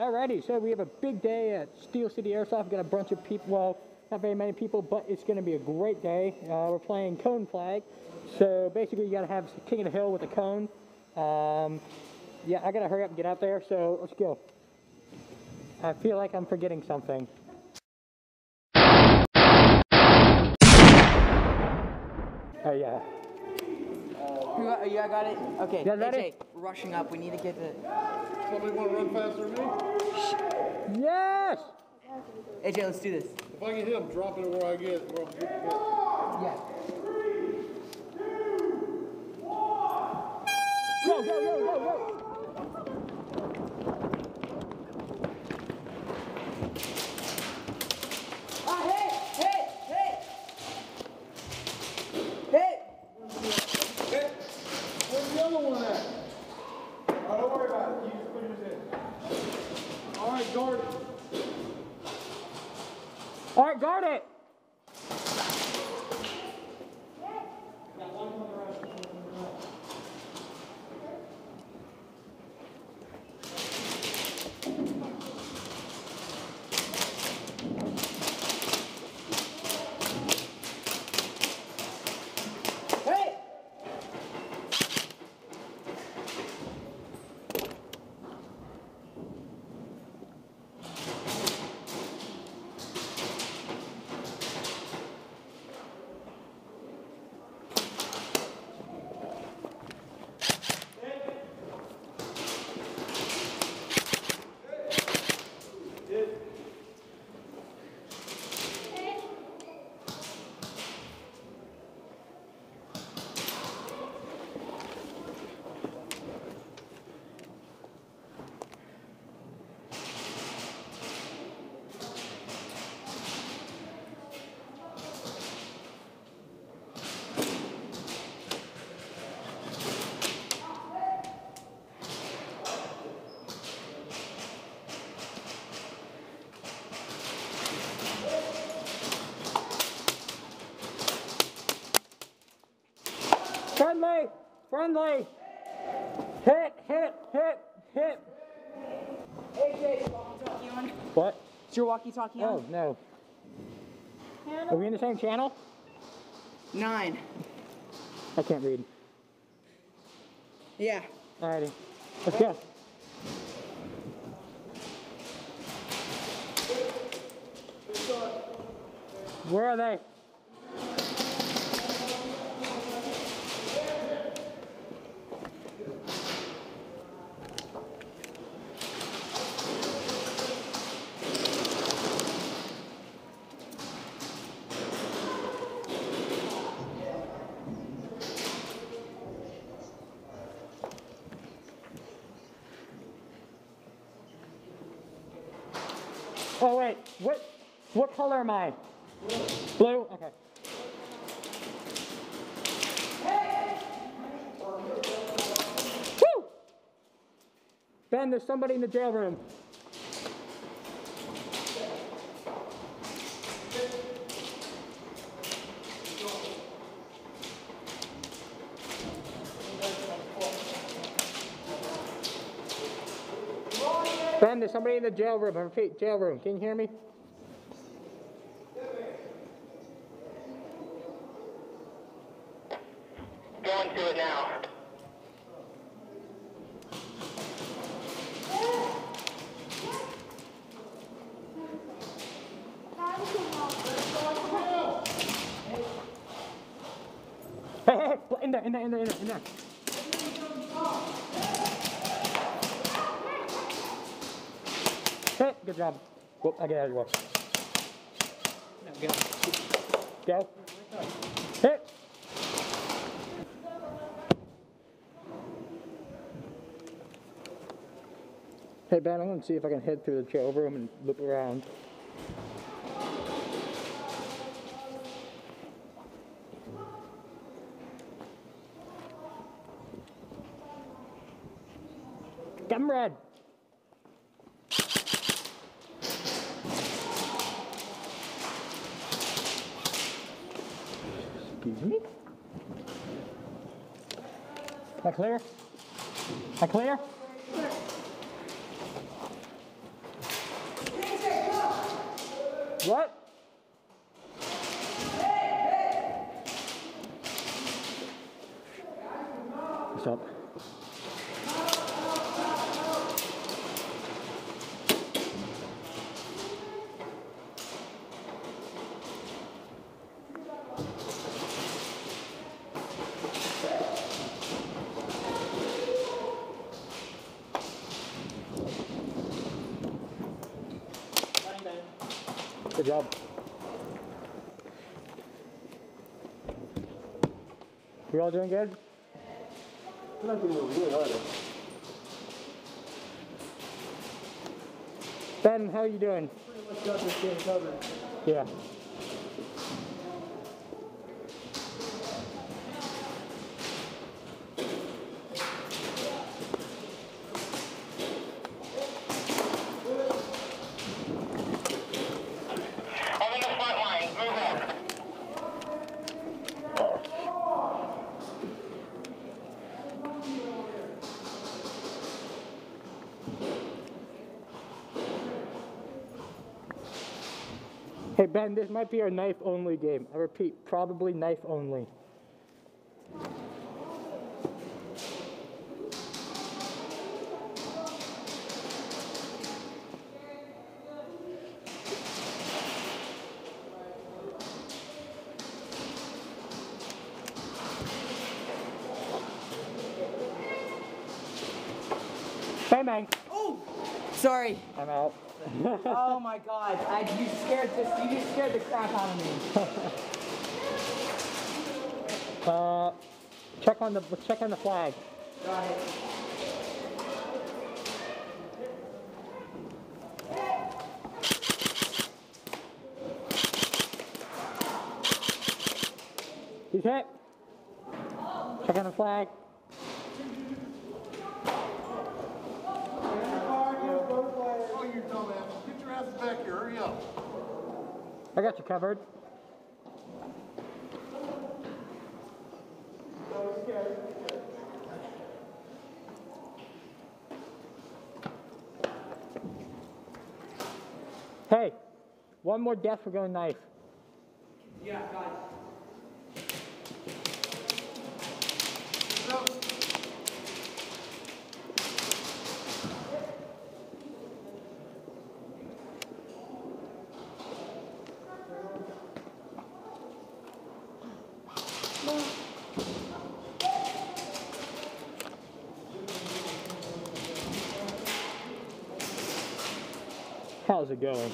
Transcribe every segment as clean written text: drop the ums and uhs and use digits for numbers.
Alrighty, so we have a big day at City Airsoft. We've got a bunch of people, well, not very many people, but it's going to be a great day. We're playing cone flag. So basically you got to have King of the Hill with a cone. Yeah, I got to hurry up and get out there, so let's go. I feel like I'm forgetting something. Oh, yeah. Yeah, I got it. Okay, Yeah, AJ, we're rushing up. We need to get the... Somebody want to run faster than me? Yes! AJ, let's do this. If I get hit, I'm dropping it where I get. Yeah. Go, go, go, go, go! All right, guard it. Friendly! Friendly! Hit, hit, hit, hit! AJ, is your walkie-talkie on? What? Is your walkie-talkie on? Oh, no. Are we in the same channel? 9. I can't read. Yeah. Alrighty. Let's go. Where are they? Oh wait, what color am I? Blue? Okay. Woo! Ben, there's somebody in the jail room. Ben, there's somebody in the jail room. I repeat, jail room. Can you hear me? Going to it now. Hey, hey, in there. Hey, good job. Whoop, I get out of your way. Go. Hit. Hey, Ben, I'm going to see if I can head through the jail room and look around. Get him red. Excuse me? Am I clear? Am I clear? What? What's up? Good job. We all doing good? We're not doing really hard. Ben, how are you doing? Pretty much got this game covered. Yeah. I'm in the front line. Move up. Hey Ben, this might be our knife only game. I repeat, probably knife only. Bang bang. Oh! Sorry. I'm out. Oh my god. You just scared the crap out of me. Check on the flag. Got it. He's hit. Check on the flag. Oh, you dumbass. Get your asses back here. Hurry up. I got you covered. Hey, one more death for going knife. Yeah, got it. How's it going?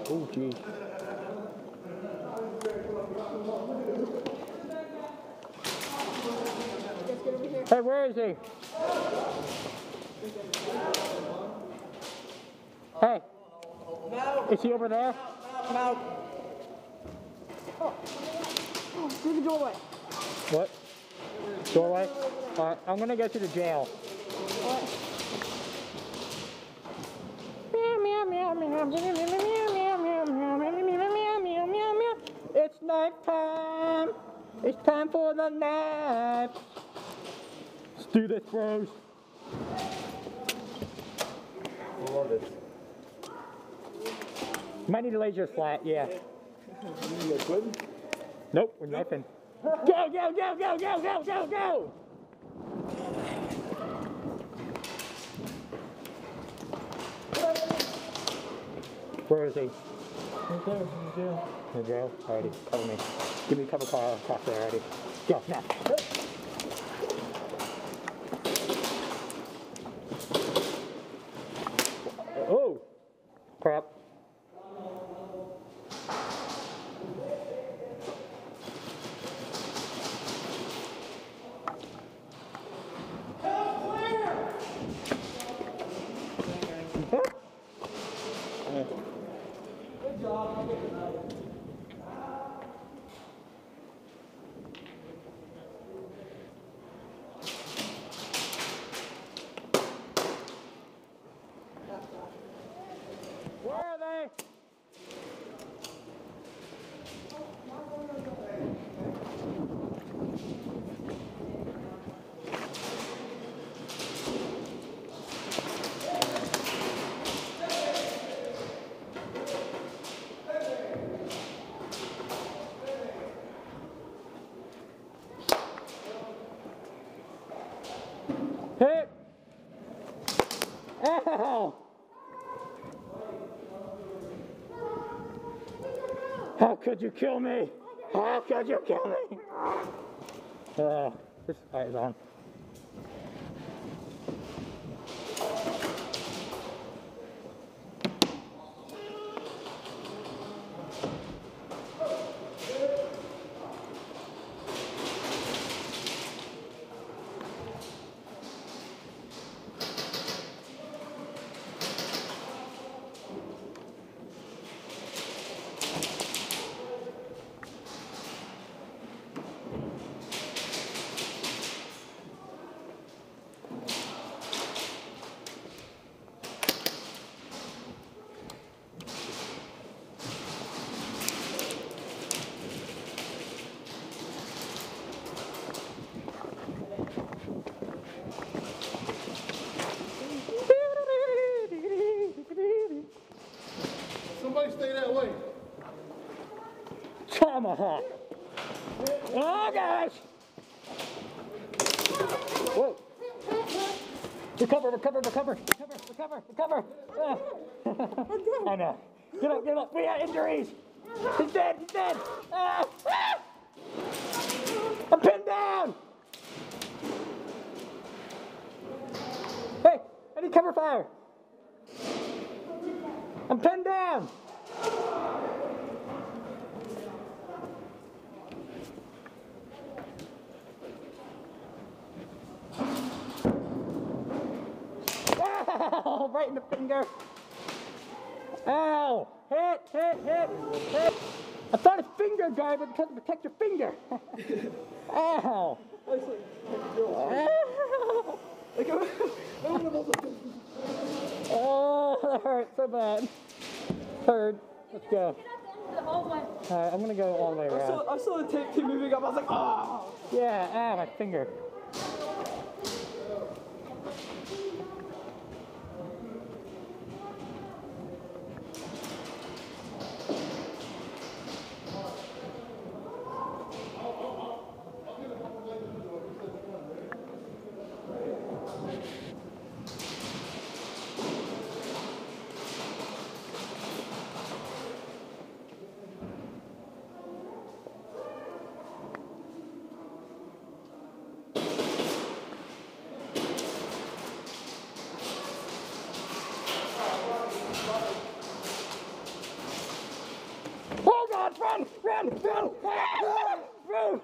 Oh, geez. Hey, where is he? Hey. Is he over there? I'm out. Through the doorway. What? Doorway? Alright, I'm gonna go to the jail. It's night time. It's time for the night. Let's do this, bros. I love it. Might need to lay yours flat, yeah. You guys quitting? Nope, we're knifing. Go, go, go, go, go, go, go, go! Where is he? Right there, in the jail. In the jail? Alrighty, cover me. Give me a cover car across there already. Go, now. Oh! Crap. Good job. I'll get the knife. Where are they? How could you kill me? How could you kill me? This light is on. Somebody stay that way. Tomahawk. Oh gosh. Whoa. Recover, recover, recover, recover, recover, recover. I know. Get up, get up. We got injuries. He's dead, he's dead. I'm pinned down. Hey, I need cover fire. I'm pinned down. Ow! Right in the finger. Ow! Hit, hit, hit, hit. I thought it's finger guard, but it doesn't protect your finger. Ow! Oh, that hurt so bad. Third. Let's go. Alright, I'm gonna go all the way around. I saw the tape keep moving up. I was like, oh! Yeah, my finger. Oh God, run, run, run, run!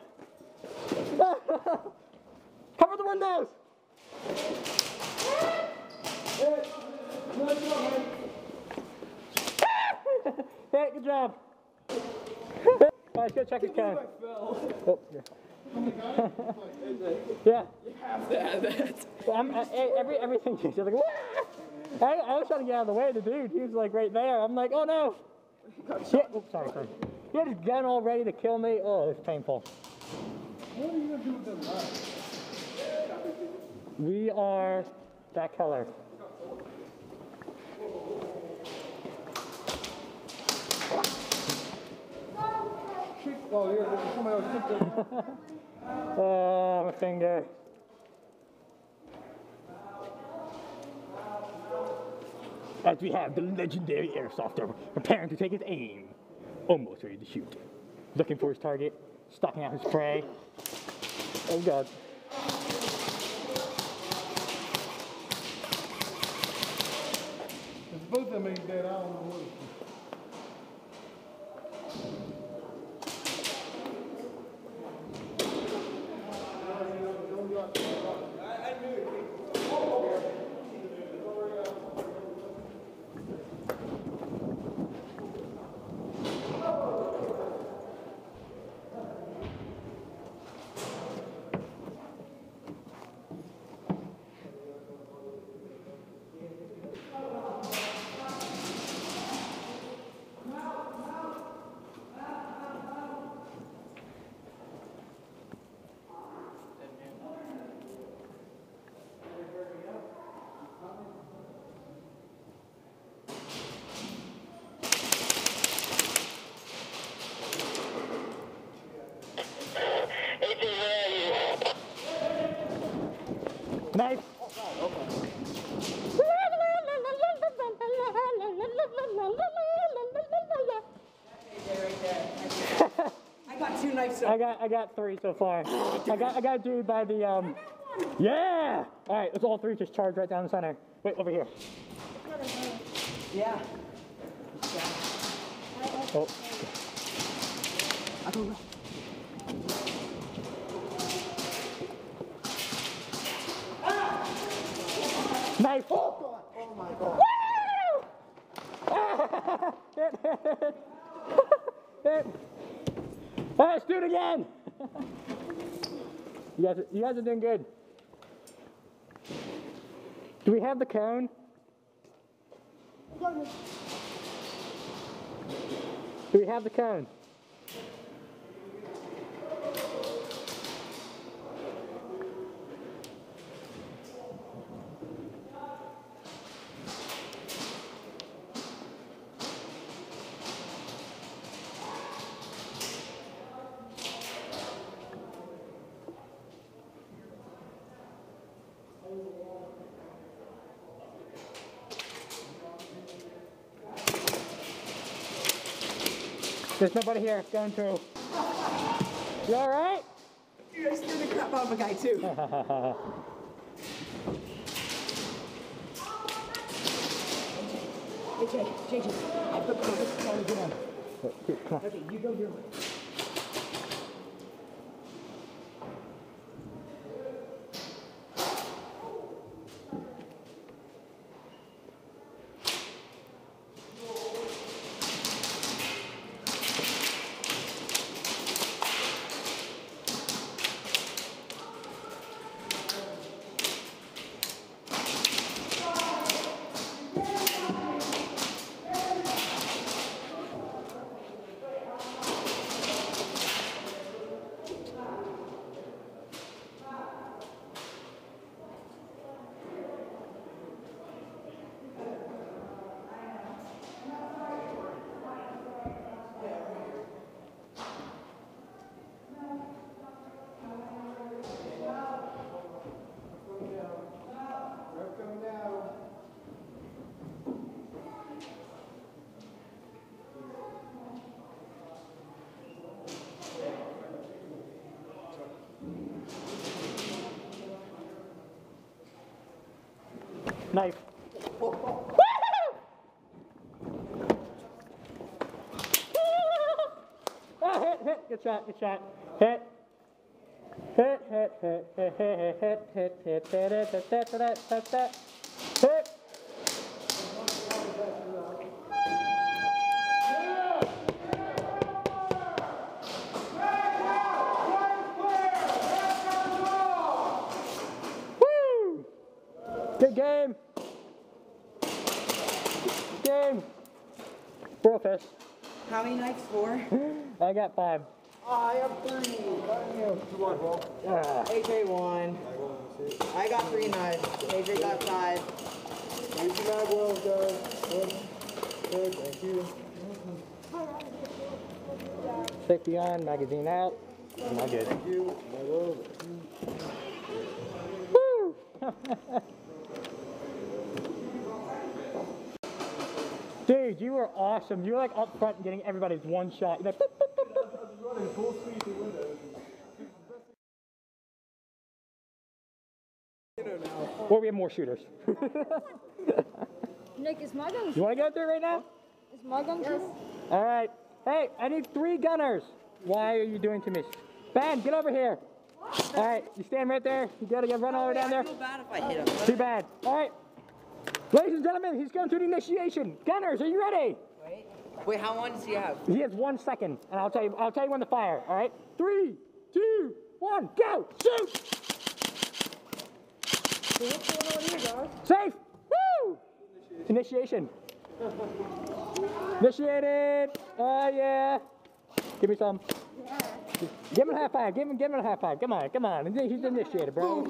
Cover the windows! Hey, good job. Alright, go check his car. Oh, yeah. Yeah. You have to have that. Everything he's like, I was trying to get out of the way. The dude, he was like right there. I'm like, oh no. Shit. Oops, sorry. He had his gun all ready to kill me. Oh, it's painful. What are you going to do with them lights? We are that color. Oh, yeah, somebody else kicked them. Oh, my finger. As we have the legendary airsofter preparing to take his aim. Almost ready to shoot. Looking for his target, stalking out his prey. Oh God. If both of them ain't dead, I don't know what it's. Nice. Right there. knife so I got 3 so far. I got a dude by the Yeah! Alright, let's all 3 just charge right down the center. Wait, over here. Yeah. Oh. Knife! Oh my god. Hit, hit, hit. Hit. All right, let's do it again. You guys are doing good. Do we have the cone? Do we have the cone? There's nobody here. It's going through. You all right? Dude, I scared the crap out of a guy too. JJ, I put the phone down. Come on. Okay, you go your way. Knife. Ah, hit. Good shot. Hit. Hit. Woo! Good game. Brofist. How many knives for? I got 5. I have 3. AJ won. I got 3 knives. AJ got 5. Use your mag wells, guys. Good, thank you. Safety on, magazine out. Am I good? Thank you. Mag wells. Woo! Dude, you were awesome. You were like up front getting everybody's one shot. You're like, boop, boop, boop, boop. Running full speed to windows. Or we have more shooters. Nick, is my gun? You want to go out there right now? Is my gun? Yes. All right. Hey, I need 3 gunners. Why are you doing to me? Ben, get over here. All right, you stand right there. You gotta run all the way down there. I feel bad if I hit him. Too bad. All right. Ladies and gentlemen, he's going through the initiation. Gunners, are you ready? Wait, how long does he have? He has 1 second, and I'll tell you when to fire. All right. 3, 2, 1, go! Shoot! Safe! Woo! Initiation. Initiated. Oh yeah. Give me some. Give him a high five. Give him a high five. Come on. He's initiated, bro.